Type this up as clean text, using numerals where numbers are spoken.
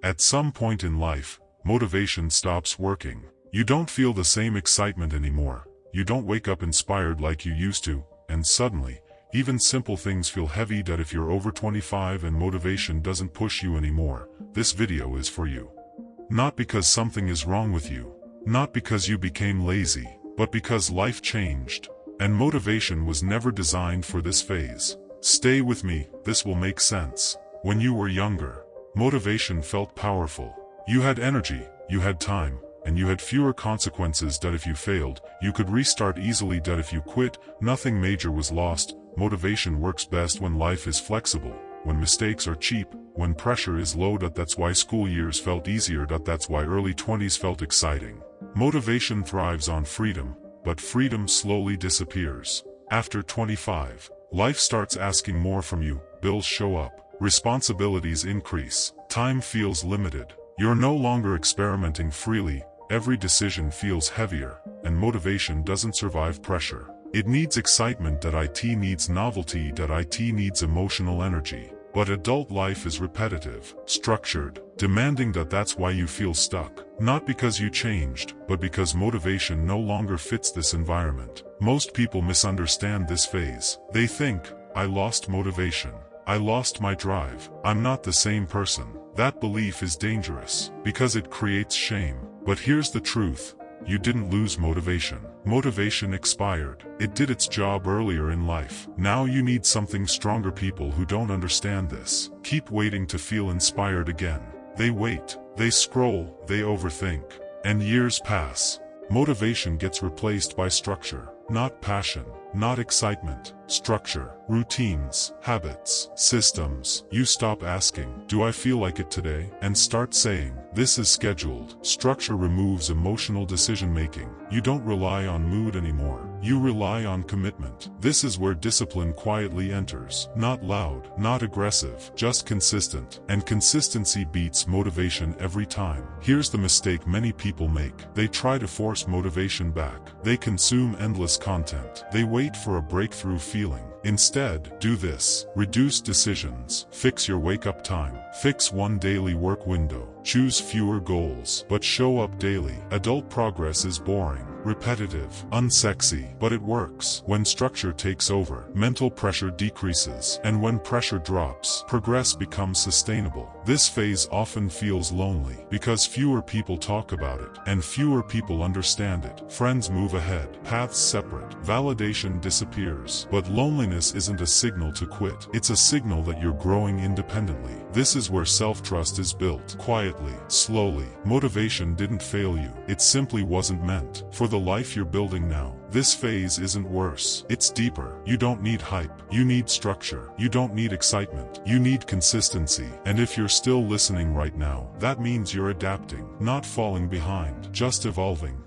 At some point in life, motivation stops working. You don't feel the same excitement anymore. You don't wake up inspired like you used to, and suddenly, even simple things feel heavy. That if you're over 25 and motivation doesn't push you anymore, this video is for you. Not because something is wrong with you, not because you became lazy, but because life changed, and motivation was never designed for this phase. Stay with me, this will make sense. When you were younger, motivation felt powerful. You had energy, you had time, and you had fewer consequences. That if you failed, you could restart easily. That if you quit, nothing major was lost. Motivation works best when life is flexible, when mistakes are cheap, when pressure is low. That's why school years felt easier. That's why early 20s felt exciting. Motivation thrives on freedom, but freedom slowly disappears. After 25, life starts asking more from you. Bills show up, responsibilities increase, time feels limited. You're no longer experimenting freely, every decision feels heavier, and motivation doesn't survive pressure. It needs excitement. It needs novelty. It needs emotional energy. But adult life is repetitive, structured, demanding. That's why you feel stuck. Not because you changed, but because motivation no longer fits this environment. Most people misunderstand this phase. They think, I lost motivation. I lost my drive. I'm not the same person. That belief is dangerous, because it creates shame. But here's the truth. You didn't lose motivation. Motivation expired. It did its job earlier in life. Now you need something stronger. People who don't understand this keep waiting to feel inspired again. They wait, they scroll, they overthink. And years pass. Motivation gets replaced by structure. Not passion, not excitement. Structure, routines, habits, systems. You stop asking, do I feel like it today? And start saying, this is scheduled. Structure removes emotional decision-making. You don't rely on mood anymore. You rely on commitment. This is where discipline quietly enters. Not loud, not aggressive, just consistent. And consistency beats motivation every time. Here's the mistake many people make. They try to force motivation back. They consume endless content. They wait for a breakthrough feeling. Instead, do this. Reduce decisions. Fix your wake-up time. Fix one daily work window. Choose fewer goals, but show up daily. Adult progress is boring, repetitive, unsexy, but it works. When structure takes over, mental pressure decreases, and when pressure drops, progress becomes sustainable. This phase often feels lonely, because fewer people talk about it, and fewer people understand it. Friends move ahead, paths separate, validation disappears, but loneliness isn't a signal to quit. It's a signal that you're growing independently. This is where self-trust is built, quietly, slowly. Motivation didn't fail you. It simply wasn't meant for the life you're building now. This phase isn't worse. It's deeper. You don't need hype. You need structure. You don't need excitement. You need consistency. And if you're still listening right now, that means you're adapting, not falling behind, just evolving.